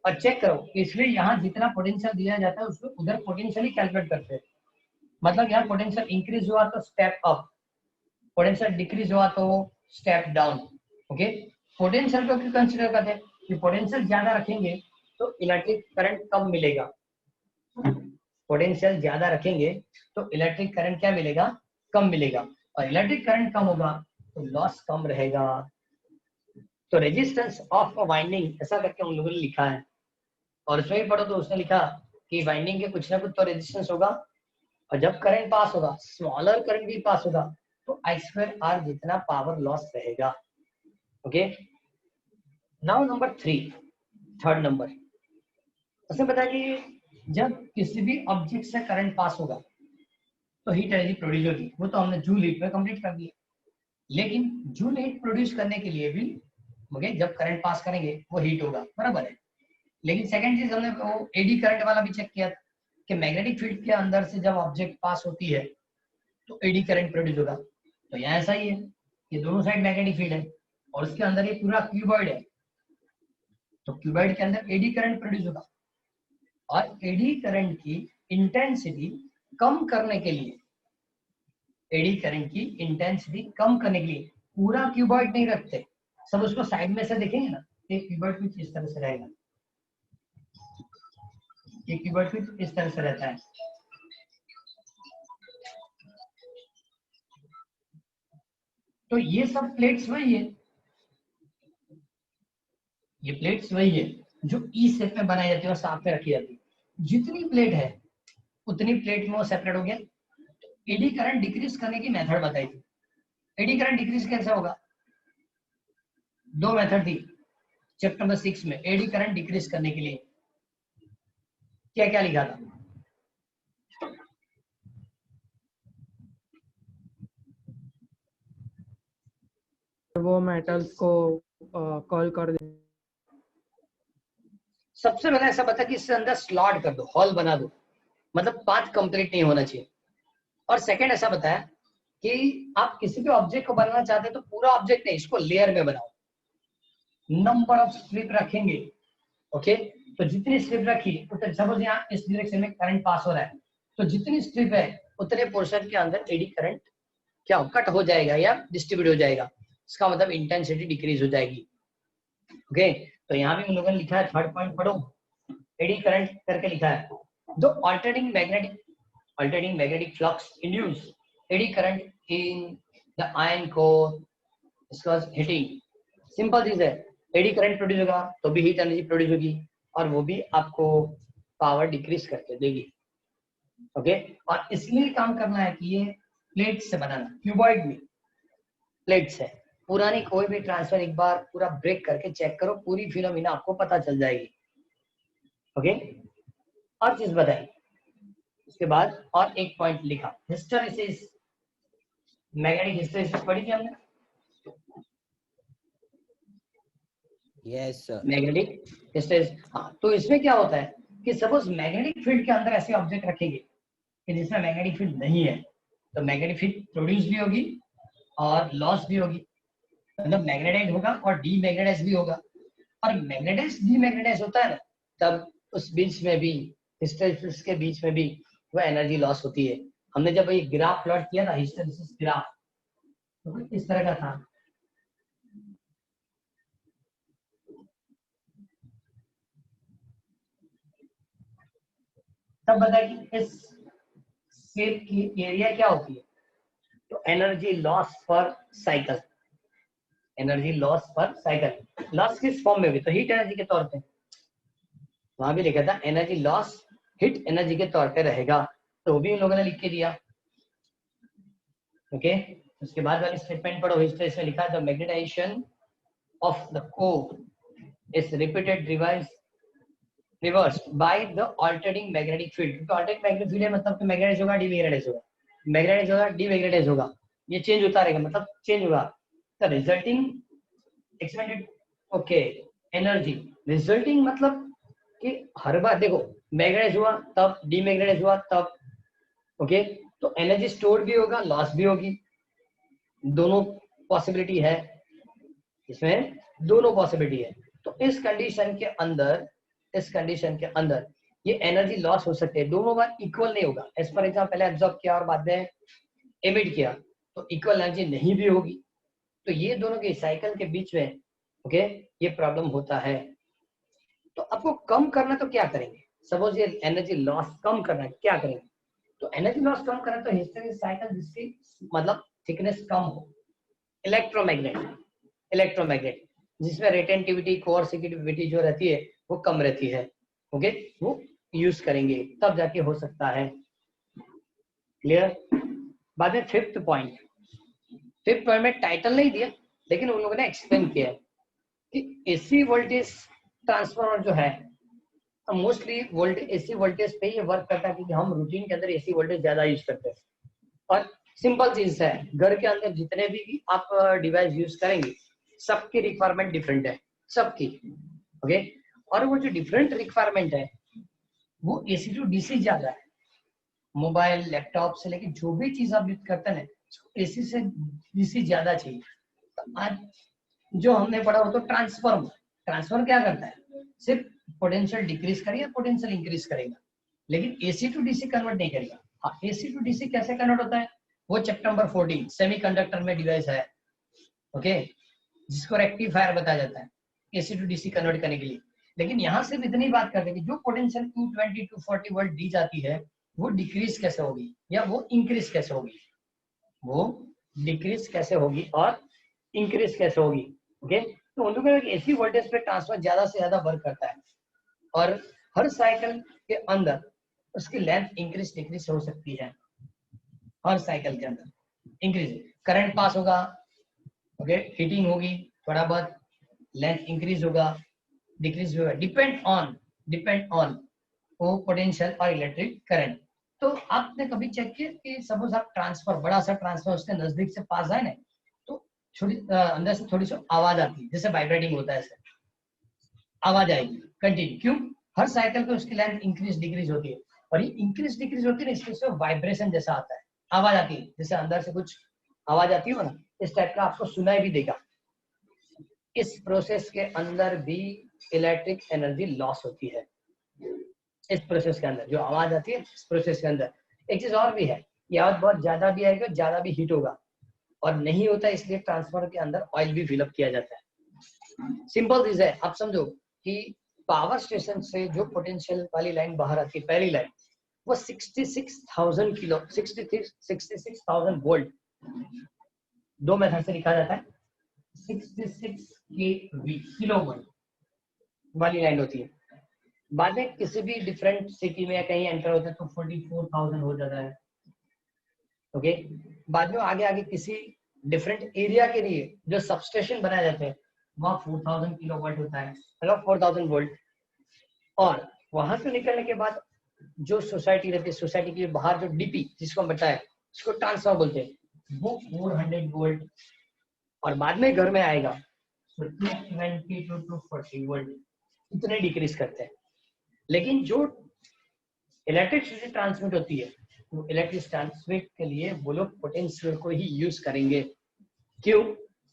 और चेक करो, इसलिए यहाँ जितना पोटेंशियल दिया जाता है उसको उधर पोटेंशियल ही कैलकुलेट करते हैं। मतलब यहाँ पोटेंशियल इंक्रीज हुआ तो स्टेप अप, पोटेंशियल डिक्रीज हुआ तो स्टेप डाउन। ओके, पोटेंशियल को क्यों कंसीडर करते हैं कि पोटेंशियल ज्यादा रखेंगे तो इलेक्ट्रिक करंट कम मिलेगा, पोटेंशियल ज्यादा रखेंगे तो इलेक्ट्रिक करंट क्या मिलेगा, कम मिलेगा, और इलेक्ट्रिक करंट कम होगा तो लॉस कम रहेगा। तो रेजिस्टेंस ऑफ अ वाइंडिंग ऐसा करके उन लोगों ने लिखा है, और उसमें भी पढ़ो तो उसने लिखा कि वाइंडिंग के कुछ ना कुछ तो रेजिस्टेंस होगा, और जब करंट पास होगा, स्मॉलर करंट भी पास होगा, तो आई स्क्वायर आर जितना पावर लॉस रहेगा। Okay, now number 3, third number, उसने बताया कि जब किसी भी ऑब्जेक्ट से करंट पास होगा तो हीट एनर्जी प्रोड्यूस होगी, वो तो हमने जूल हीट में कंप्लीट कर दिया। लेकिन जूल हीट प्रोड्यूस करने के लिए भी ओके जब करंट पास करेंगे वो हीट होगा, बराबर है। लेकिन सेकंड चीज हमने वो एडी करंट वाला भी चेक किया कि मैग्नेटिक फील्ड के अंदर से जब ऑब्जेक्ट पास होती है तो एडी करंट प्रोड्यूस होगा। तो यहाँ ऐसा ही है, ये दोनों साइड मैग्नेटिक फील्ड है और उसके अंदर ये पूरा क्यूबॉइड है, तो क्यूबॉइड के अंदर एडी करंट प्रोड्यूस होगा। और एडी करंट की इंटेंसिटी कम करने के लिए, एडी करंट की इंटेंसिटी कम करने के लिए पूरा क्यूबॉइड नहीं रखते, सब उसको साइड में से देखेंगे ना, एक क्यूबॉइड कुछ इस तरह से रहेगा, एक क्यूबॉइड कुछ इस तरह से रहता है, तो ये सब प्लेट्स वही है, ये प्लेट्स वही है जो ई शेप में बनाई जाती है और साथ में रखी जाती है। जितनी प्लेट है उतनी प्लेट में वो सेपरेट हो गया। एडी करंट डिक्रीज करने की मेथड बताई थी। एडी करंट डिक्रीज कैसे होगा? दो मेथड थी चैप्टर नंबर 6 में एडी करंट डिक्रीज करने के लिए। क्या क्या लिखा था? वो मेटल्स को कॉल कर दे। सबसे पहले ऐसा बता कि इसके अंदर स्लॉट कर दो, हॉल बना दो, मतलब पाथ कंप्लीट नहीं होना चाहिए। और सेकंड ऐसा बताया कि आप किसी भी ऑब्जेक्ट को बनाना चाहते हैं तो पूरा ऑब्जेक्ट नहीं, इसको लेयर में बनाओ। नंबर ऑफ स्ट्रिप रखेंगे, ओके। तो जितनी स्ट्रिप रखी उतने, सपोज यहाँ इस डायरेक्शन में करंट पास हो रहा है, तो जितनी स्ट्रिप है उतने पोर्शन के अंदर एडी करंट क्या कट हो जाएगा या डिस्ट्रीब्यूट हो जाएगा। इसका मतलब इंटेंसिटी डिक्रीज हो जाएगी, ओके। तो यहाँ भी उन लोगों ने लिखा है, थर्ड पॉइंट पढ़ो, एडी करंट करके लिखा है। दो alternating magnetic flux induce eddy current in the iron core because heating. Simple चीज है, एडी करंट प्रोड्यूस होगा तो भी हीट एनर्जी प्रोड्यूस होगी और वो भी आपको पावर डिक्रीज करके देगी, ओके। और इसलिए काम करना है कि ये प्लेट से बनाना, क्यूबॉइड में प्लेट्स है। पुरानी कोई भी ट्रांसफर एक बार पूरा ब्रेक करके चेक करो, पूरी फिनोमिना आपको पता चल जाएगी, ओके। और चीज बताई उसके बाद, और एक पॉइंट लिखा, हिस्टेरिसिस, मैग्नेटिक हिस्टेरिसिस पढ़ी थी हमने, यस सर। Magnetic hysteresis. हाँ, तो इसमें क्या होता है कि सपोज मैग्नेटिक फील्ड के अंदर ऐसे ऑब्जेक्ट रखेंगे कि जिसमें मैग्नेटिक फील्ड नहीं है, तो मैग्नेटिक फील्ड प्रोड्यूस भी होगी और लॉस भी होगी, मतलब मैग्नेटाइज होगा और डीमैग्नेटाइज भी होगा। और मैग्नेटाइज डीमैग्नेटाइज होता है ना, तब उस बीच में भी, हिस्टेरिसिस के बीच में भी वो एनर्जी लॉस होती है। हमने जब ये ग्राफ प्लॉट किया था, हिस्टेरिसिस ग्राफ, तो इस तरह का था। तब बताया कि इस शेप की एरिया क्या होती है, तो एनर्जी लॉस पर साइकिल, एनर्जी लॉस पर साइकिल। लॉस किस फॉर्म में होगी, तो हीट एनर्जी के तौर पे, वहां भी लिखा था एनर्जी लॉस हीट एनर्जी के तौर पे रहेगा, तो वो भी उन लोगों ने लिख के दिया, ओके। उसके बाद वाली स्टेटमेंट पढ़ो, हिस्टेरिसिस में लिखा है the magnetization of the core is repeated reversed by the alternating magnetic field. तो अल्टरनेटिंग मैग्नेटिक फील्ड है मतलब कि मैग्नेटाइज होगा, डीमैग्नेटाइज होगा, मैग्नेटाइज होगा, डीमैग्नेटाइज होगा, ये चेंज होता रहेगा, मतलब चेंज होगा। The resulting expanded, okay, energy resulting मतलब कि हर बार देखो मैग्नेटाइज हुआ तब, डीमैग्नेटाइज हुआ तब, ओके। तो एनर्जी स्टोर भी होगा, लॉस भी होगी, दोनों पॉसिबिलिटी है इसमें, दोनों पॉसिबिलिटी है। तो इस कंडीशन के अंदर ये एनर्जी लॉस हो सकते हैं, दोनों बार इक्वल नहीं होगा। एज फॉर एग्जाम्पल पहले एब्जॉर्ब किया और बाद में एमिट किया, तो इक्वल एनर्जी नहीं भी होगी। तो ये दोनों के साइकिल के बीच में, ओके, ये प्रॉब्लम होता है। तो आपको कम करना तो क्या करेंगे, सपोज ये एनर्जी लॉस कम करना है, क्या करेंगे, तो एनर्जी लॉस कम करना तो हिस्टेरिसिस साइकिल जिसकी मतलब थिकनेस कम हो, इलेक्ट्रोमैग्नेट जिसमें रिटेंटिविटी, कोएर्सिटिविटी जो रहती है वो कम रहती है, ओके, वो यूज करेंगे, तब जाके हो सकता है। क्लियर? बाद में फिफ्थ पॉइंट में टाइटल नहीं दिया, लेकिन उन लोगों ने एक्सप्लेन किया है कि एसी वोल्टेज ट्रांसफार्मर जो है मोस्टली एसी वोल्टेज पे ये वर्क करता है, क्योंकि हम रूटीन के अंदर एसी वोल्टेज ज्यादा यूज करते हैं। और सिंपल चीज है, घर के अंदर जितने भी आप डिवाइस यूज करेंगे सबकी रिक्वायरमेंट डिफरेंट है, सबकी, ओके। और वो जो डिफरेंट रिक्वायरमेंट है वो एसी टू डीसी ज्यादा है। मोबाइल, लैपटॉप से लेके जो भी चीज आप यूज करते हैं एसी से डीसी ज्यादा चाहिए। तो आज जो हमने पढ़ा वो तो ट्रांसफार्मर क्या करता है, सिर्फ पोटेंशियल डिक्रीज करेगा, पोटेंशियल इंक्रीज करेगा, लेकिन एसी टू डीसी कन्वर्ट नहीं करेगा। हाँ, एसी टू डीसी कैसे कन्वर्ट होता है, वो चैप्टर नंबर 14 सेमीकंडक्टर में डिवाइस है, ओके, जिसको रेक्टिफायर बताया जाता है एसी टू डीसी कन्वर्ट करने के लिए। लेकिन यहाँ सिर्फ इतनी बात करते हैं कि जो पोटेंशियल 220 to 40 वोल्ट दी जाती है वो डिक्रीज कैसे होगी या वो इंक्रीज कैसे होगी, वो डिक्रीज कैसे होगी और इंक्रीज कैसे होगी। ओके, तो उन लोगों का एसी वोल्टेज पे ट्रांसफर ज्यादा से ज्यादा वर्क करता है और हर साइकिल के अंदर उसकी लेंथ इंक्रीज डिक्रीज हो सकती है। हर साइकिल के अंदर इंक्रीज करंट पास होगा, ओके, हीटिंग होगी, थोड़ा बहुत लेंथ इंक्रीज होगा, डिक्रीज होगा, डिपेंड ऑन वो पोटेंशियल और इलेक्ट्रिक करंट। तो आपने कभी चेक किया कि सपोज आप ट्रांसफर, बड़ा सा ट्रांसफर उसके नजदीक से पास आए ना, तो छोटी अंदर से थोड़ी सी आवाज आती है, जैसे वाइब्रेटिंग होता है, ऐसे आवाज आएगी कंटिन्यू। क्यों? हर साइकिल पे उसकी लेंथ इंक्रीज डिक्रीज होती है और ये इंक्रीज डिक्रीज होती है ना, इससे वाइब्रेशन जैसा आता है, आवाज आती है, जैसे अंदर से कुछ आवाज आती हो ना, इस टाइप का आपको सुनाई भी देगा। इस प्रोसेस के अंदर भी इलेक्ट्रिक एनर्जी लॉस होती है। इस प्रोसेस के अंदर जो आवाज आती है, इस प्रोसेस के अंदर एक चीज और भी है, ये आवाज बहुत ज्यादा भी आएगा, ज्यादा भी हीट होगा और नहीं होता, इसलिए ट्रांसफार्मर के अंदर ऑयल भी फिलअप किया जाता है। सिंपल चीज है, आप समझो कि पावर स्टेशन से जो पोटेंशियल वाली लाइन बाहर आती है, पहली लाइन, वो 66,000 किलो 66,000 वोल्ट, दो मेथड से लिखा जाता है, 66 केवी किलो वोल्ट वाली लाइन होती है। बाद में किसी भी डिफरेंट सिटी में कहीं एंटर होते हैं तो 44,000 हो जाता है। ओके, बाद में आगे आगे किसी डिफरेंट एरिया के लिए जो सबस्टेशन बनाए जाते हैं वहाँ 4,000 किलो वोल्ट होता है, मतलब 4,000 वोल्ट। और वहां से निकलने के बाद जो सोसाइटी रहती है, सोसाइटी के बाहर जो डीपी जिसको हम बताया, उसको ट्रांसफार्मर बोलते हैं, वो 400 वोल्ट। और बाद में घर में आएगा तो 220 टू 40 वोल्ट, इतने डिक्रीज करते हैं। लेकिन जो इलेक्ट्रिसिटी ट्रांसमिट होती है, तो इलेक्ट्रिक ट्रांसमिट के लिए वो लोग पोटेंशियल को ही यूज करेंगे। क्यों?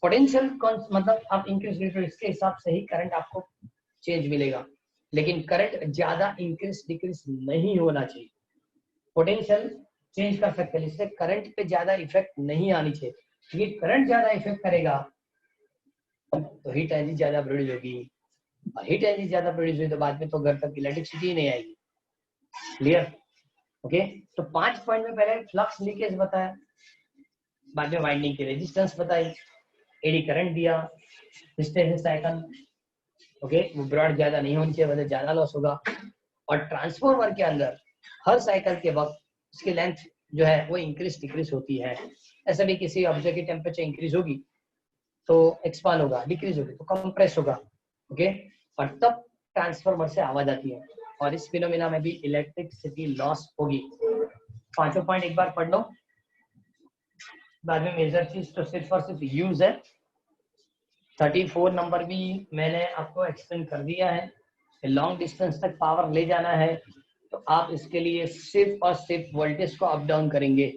पोटेंशियल मतलब आप इंक्रीज करेंगे, इसके हिसाब से ही करंट आपको चेंज मिलेगा, लेकिन करंट ज्यादा इंक्रीज डिक्रीज नहीं होना चाहिए। पोटेंशियल चेंज कर सकते हैं, इससे करंट पे ज्यादा इफेक्ट नहीं आनी चाहिए, क्योंकि करंट ज्यादा इफेक्ट करेगा तो हीट एनर्जी ज्यादा प्रोड्यूस होगी, और हीट एनर्जी ज्यादा प्रोड्यूस हुई तो बाद में तो घर तक इलेक्ट्रिसिटी नहीं आएगी। क्लियर? ओके, तो 5 पॉइंट में पहले फ्लक्स लीकेज बताया, बाद में वाइंडिंग की रेजिस्टेंस बताई, एडी करंट दिया, हिस्टेरेसिस साइकिल, ओके, वो ब्रॉड ज्यादा नहीं होनी चाहिए, वजह ज्यादा लॉस होगा। और ट्रांसफार्मर के अंदर हर साइकिल के वक्त उसकी लेंथ जो है वो इंक्रीज डिक्रीज होती है। ऐसा भी किसी ऑब्जेक्ट की टेम्परेचर इंक्रीज होगी तो एक्सपांड होगा, डिक्रीज होगी तो कंप्रेस होगा। ओके, और तब ट्रांसफार्मर से आवाज आती है और इस फिनोमिना में भी इलेक्ट्रिसिटी लॉस होगी। पांचों पॉइंट एक बार पढ़ लो, बाद में मेजर चीज तो सिर्फ और सिर्फ यूज है। 34 नंबर भी मैंने आपको एक्सप्लेन कर दिया है। लॉन्ग डिस्टेंस तक पावर ले जाना है तो आप इसके लिए सिर्फ और सिर्फ वोल्टेज को अप डाउन करेंगे,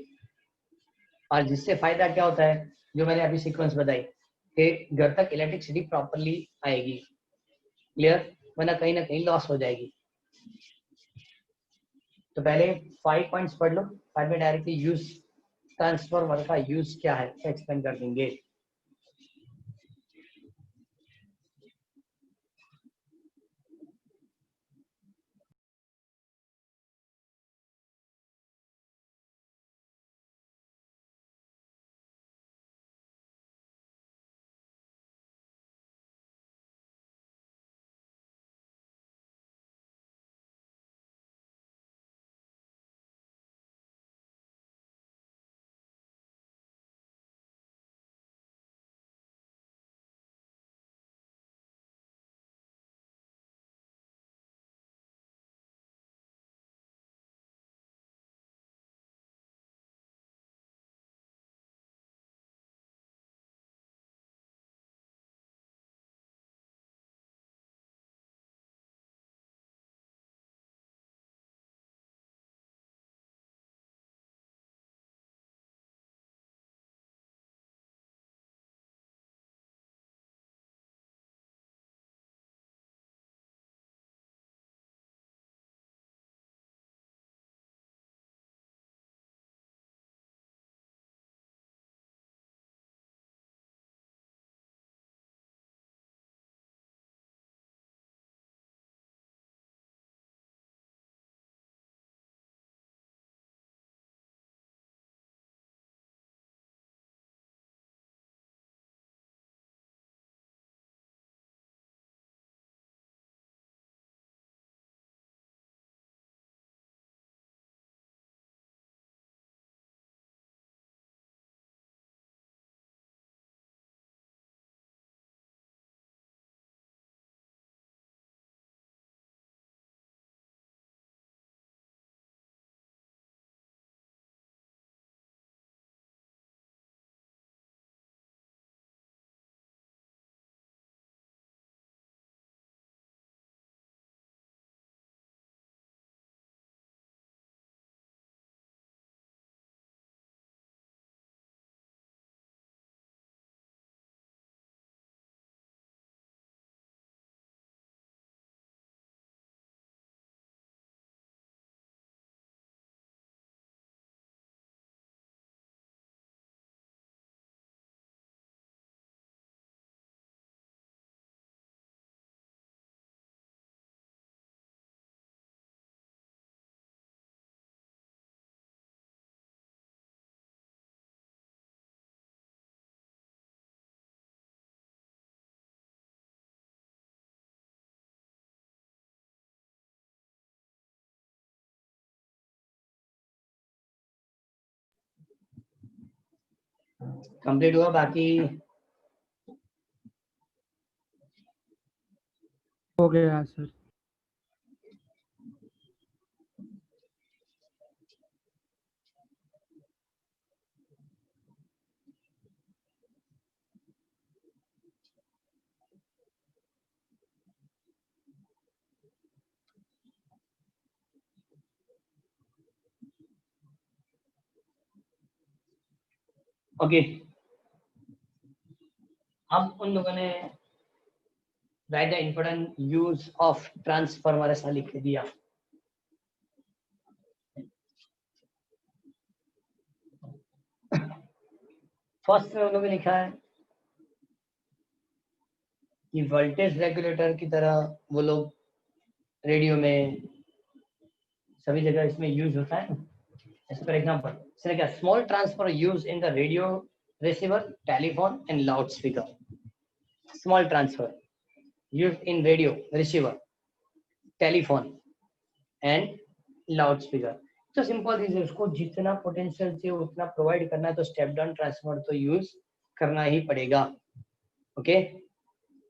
और जिससे फायदा क्या होता है, जो मैंने अभी सीक्वेंस बताई कि घर तक इलेक्ट्रिसिटी प्रॉपरली आएगी। क्लियर? वरना कहीं ना कहीं लॉस हो जाएगी। तो पहले 5 पॉइंट्स पढ़ लो, बाद में डायरेक्टली यूज, ट्रांसफार्मर का यूज क्या है एक्सप्लेन कर देंगे। कंप्लीट हुआ, बाकी हो गया सर। ओके। अब उन लोगों ने right the important use of transformer ऐसा लिख के दिया। फर्स्ट में उन लोगों ने लिखा है कि वोल्टेज रेगुलेटर की तरह वो लोग रेडियो में सभी जगह इसमें यूज होता है। फॉर एग्जाम्पल इसने क्या, small transfer use in the radio receiver, telephone and loud speaker. Small transfer use in radio receiver, telephone and loud speaker. तो सिंपल चीज है, उसको जितना पोटेंशियल चाहिए उतना प्रोवाइड करना है तो स्टेप डाउन ट्रांसफर तो यूज करना ही पड़ेगा। Okay,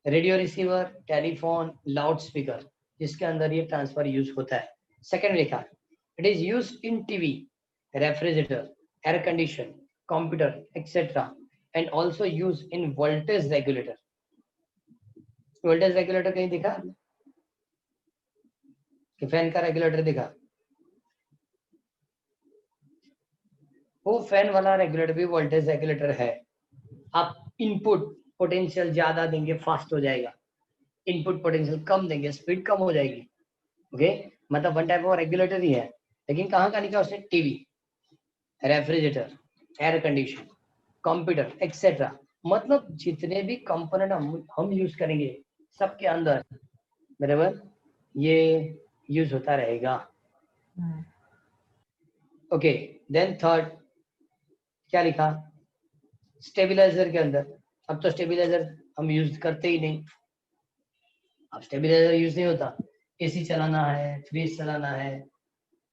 radio receiver, telephone, loud speaker, जिसके अंदर ये ट्रांसफर यूज होता है। सेकेंड लिखा, it is use in TV, refrigerator, air condition, computer etcetera and also use in voltage regulator. Voltage regulator कहीं दिखा कि फैन का रेगुलेटर दिखा? वो फैन वाला रेगुलेटर भी वोल्टेज रेगुलेटर है। आप इनपुट पोटेंशियल ज्यादा देंगे फास्ट हो जाएगा, इनपुट पोटेंशियल कम देंगे स्पीड कम हो जाएगी। ओके, मतलब वन टाइप ऑफ रेगुलेटर ही है, लेकिन कहाँ का लिखा उसने? TV, refrigerator, air condition, computer etcetera. मतलब जितने भी कंपोनेंट हम यूज करेंगे सबके अंदर बराबर ये यूज होता रहेगा। ओके, देन थर्ड क्या लिखा? स्टेबलाइजर के अंदर, अब तो स्टेबलाइजर हम यूज करते ही नहीं, अब स्टेबलाइजर यूज नहीं होता। एसी चलाना है, फ्रिज चलाना है,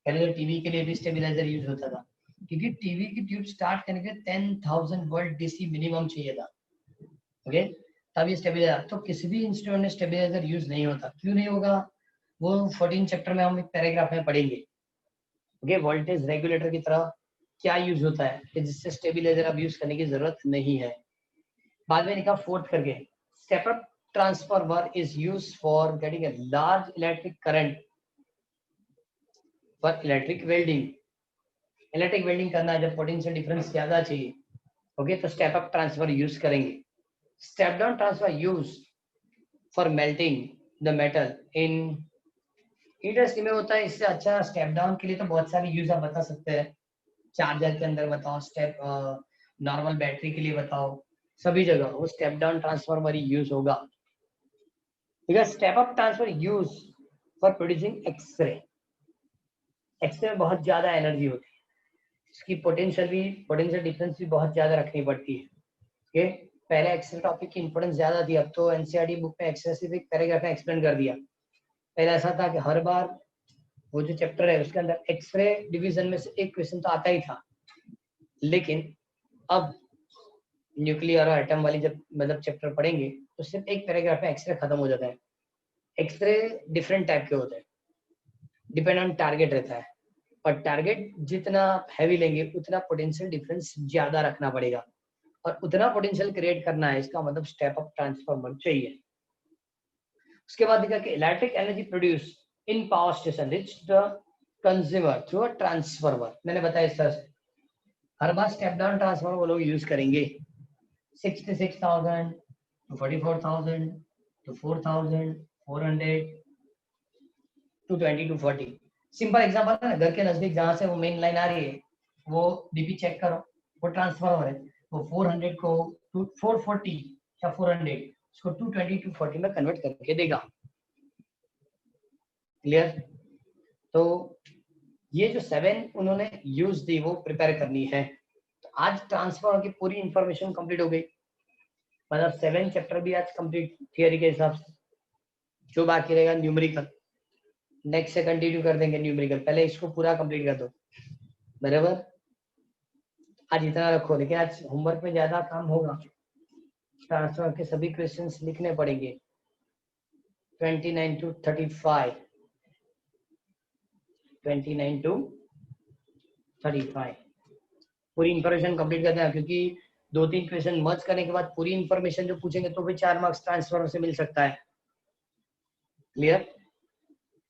पहले तो टीवी के लिए भी स्टेबलाइजर यूज होता था, क्योंकि टीवी की ट्यूब स्टार्ट करने के 10,000 वोल्ट डीसी मिनिमम चाहिए था। ओके, तब ये स्टेबलाइजर, तो किसी भी इंस्ट्रूमेंट में स्टेबलाइजर यूज नहीं होता। क्यों नहीं होगा? वो 14 चैप्टर में हम एक पैराग्राफ में पढ़ेंगे। ओके, वोल्टेज रेगुलेटर की तरह क्या यूज होता है कि जिससे स्टेबलाइजर अब यूज करने की जरूरत नहीं है। बाद में लिखा फोर्थ करके, step up transformer is used for getting a large electric current for electric welding. Electric welding करना है जब पोटेंशियल डिफरेंस ज्यादा चाहिए, ओके, तो स्टेप अप ट्रांसफर यूज करेंगे। Step down transfer use for melting the metal in heater steam में होता है। इससे अच्छा स्टेप डाउन के लिए तो बहुत सारे यूज आप बता सकते हैं, चार्जर के अंदर बताओ, स्टेप नॉर्मल बैटरी के लिए बताओ, सभी जगह वो स्टेप डाउन ट्रांसफार्मर ही यूज होगा। ठीक है, step up transfer use for producing X-ray. X-ray में बहुत ज्यादा एनर्जी होती है, इसकी पोटेंशियल डिफरेंस भी बहुत ज्यादा रखनी पड़ती है। ओके, पहले एक्सरे टॉपिक की इंपोर्टेंस ज्यादा थी, अब तो एनसीईआरटी बुक में एक्सरे सिर्फ पैराग्राफ में एक्सप्लेन कर दिया। पहले ऐसा था कि हर बार वो जो चैप्टर है उसके अंदर एक्सरे डिवीजन में से एक क्वेश्चन तो आता ही था, लेकिन अब न्यूक्लियर और एटम वाली जब मतलब चैप्टर पढ़ेंगे तो सिर्फ एक पैराग्राफ में एक्सरे खत्म हो जाता है। एक्सरे डिफरेंट टाइप के होते हैं, डिपेंड ऑन टारगेट रहता है, और टारगेट जितना हैवी लेंगे उतना पोटेंशियल डिफरेंस ज्यादा रखना पड़ेगा, और उतना पोटेंशियल क्रिएट करना है, इसका मतलब स्टेप अप ट्रांसफार्मर चाहिए। उसके बाद देखा कि electric energy produce in power station rich the consumer through a transformer. मैंने बताया इस तरह से हर बार स्टेप डाउन ट्रांसफार्मर वो लोग यूज करेंगे। 66,000 to 44,000 to 4,000 400 to 20 to 40। Simple example है ना, घर के नजदीक जहां से वो मेन लाइन आ रही है वो डीपी चेक करो, वो ट्रांसफार्मर है, वो 400 को 440 या 400 उसको 220 to 40 में कन्वर्ट करके देगा। क्लियर? तो ये जो 7 उन्होंने यूज दी वो प्रिपेयर करनी है। तो आज ट्रांसफार्मर की पूरी इंफॉर्मेशन कंप्लीट हो गई, मतलब 7 चैप्टर भी आज कंप्लीट थियरी के हिसाब से। जो बाकी रहेगा न्यूमेरिकल, नेक्स्ट से कंटिन्यू कर देंगे न्यूमेरिकल, पहले इसको पूरा कंप्लीट कर दो बराबर। आज इतना रखो, लेकिन आज होमवर्क में ज्यादा काम होगा, ट्रांसफर के सभी क्वेश्चंस लिखने पड़ेंगे। 29 to 35, 29 to 35 पूरी इंफॉर्मेशन कंप्लीट करते हैं, क्योंकि 2-3 क्वेश्चन मर्ज करने के बाद पूरी इंफॉर्मेशन जो पूछेंगे तो भी 4 मार्क्स ट्रांसफर से मिल सकता है। क्लियर?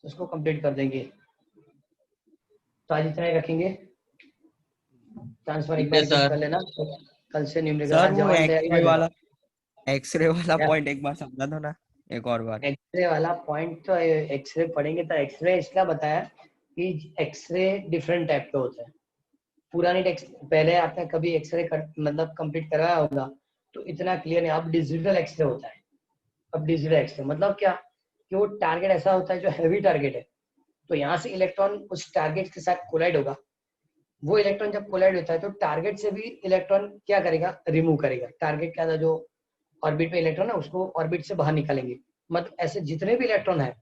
उसको कंप्लीट कर देंगे। तो आज इतना ही रखेंगे। ट्रांसफर एक बार चेक कर लेना, कल से न्यूमेरिकल सर आज वो जवान तैयारी एक्सरे वाला क्या? पॉइंट एक बार समझा दो ना एक और बार। एक्सरे वाला पॉइंट तो एक्सरे पढ़ेंगे तो एक्सरे इसलिए बताया कि एक्सरे डिफरेंट टाइप के होते हैं। पूरा नहीं पहले आपने कभी एक्सरे मतलब कंप्लीट कराया होगा तो इतना क्लियर नहीं। अब डिजिटल एक्सरे होता है। अब डिजिटल एक्सरे मतलब क्या कि वो टारगेट ऐसा होता है जो हैवी टारगेट है, तो यहाँ से इलेक्ट्रॉन उस टारगेट के साथ कोलाइड होगा। वो इलेक्ट्रॉन जब कोलाइड होता है तो टारगेट से भी इलेक्ट्रॉन क्या करेगा, रिमूव करेगा। टारगेट के अंदर जो ऑर्बिट में इलेक्ट्रॉन है उसको ऑर्बिट से बाहर निकालेंगे। मतलब ऐसे जितने भी इलेक्ट्रॉन है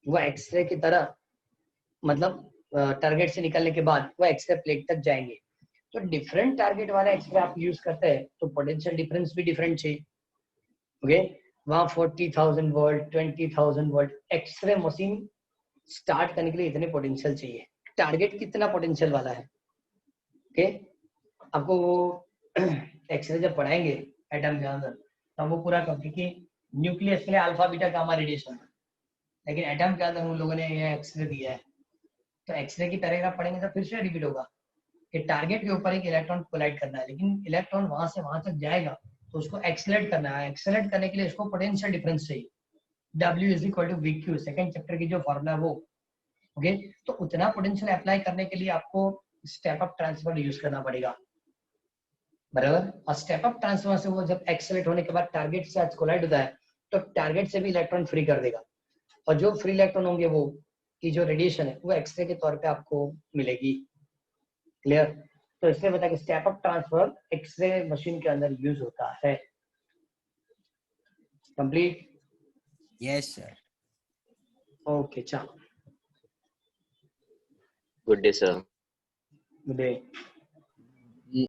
वो एक्सरे की तरह मतलब टारगेट से निकलने के बाद वो एक्सरे प्लेट तक जाएंगे। तो डिफरेंट टारगेट वाला एक्सरे आप यूज करते हैं तो पोटेंशियल डिफरेंस भी डिफरेंट चाहिए। ओके, वहां 40,000 volt 20,000 volt X-ray machine start करने के लिए इतने पोटेंशियल चाहिए। टारगेट कितना पोटेंशियल वाला है। ओके, आपको वो एक्सरे जब पढ़ाएंगे एटम के अंदर तब वो पूरा कब, क्योंकि न्यूक्लियस के लिए अल्फा बीटा गामा रेडिएशन, लेकिन एटम के अंदर उन लोगों ने ये एक्सरे दिया है। तो एक्सरे की तरह का पढ़ेंगे तो फिर से रिपीट होगा कि टारगेट के ऊपर एक इलेक्ट्रॉन कोलाइड करना है, लेकिन इलेक्ट्रॉन वहां से वहां तक जाएगा तो उसको एक्सेलरेट करना है। एक्सेलरेट करने के लिए उसको पोटेंशियल डिफरेंस चाहिए। W is equal to VQ, second chapter की जो फॉर्मूला है वो। ओके, तो उतना पोटेंशियल अप्लाई करने के लिए आपको स्टेप अप ट्रांसफर यूज करना पड़ेगा, बराबर। और स्टेप अप ट्रांसफर से वो जब एक्सेलरेट होने के बाद टारगेट से कोलाइड होता है तो टारगेट से भी इलेक्ट्रॉन फ्री कर देगा, और जो फ्री इलेक्ट्रॉन होंगे वो की जो रेडिएशन है वो एक्सरे के तौर पे आपको मिलेगी। क्लियर? तो इसलिए बता कि step up transfer x ray machine के अंदर यूज होता है। कंप्लीट? Yes sir. ओके, चलो, Good day, sir. Good day.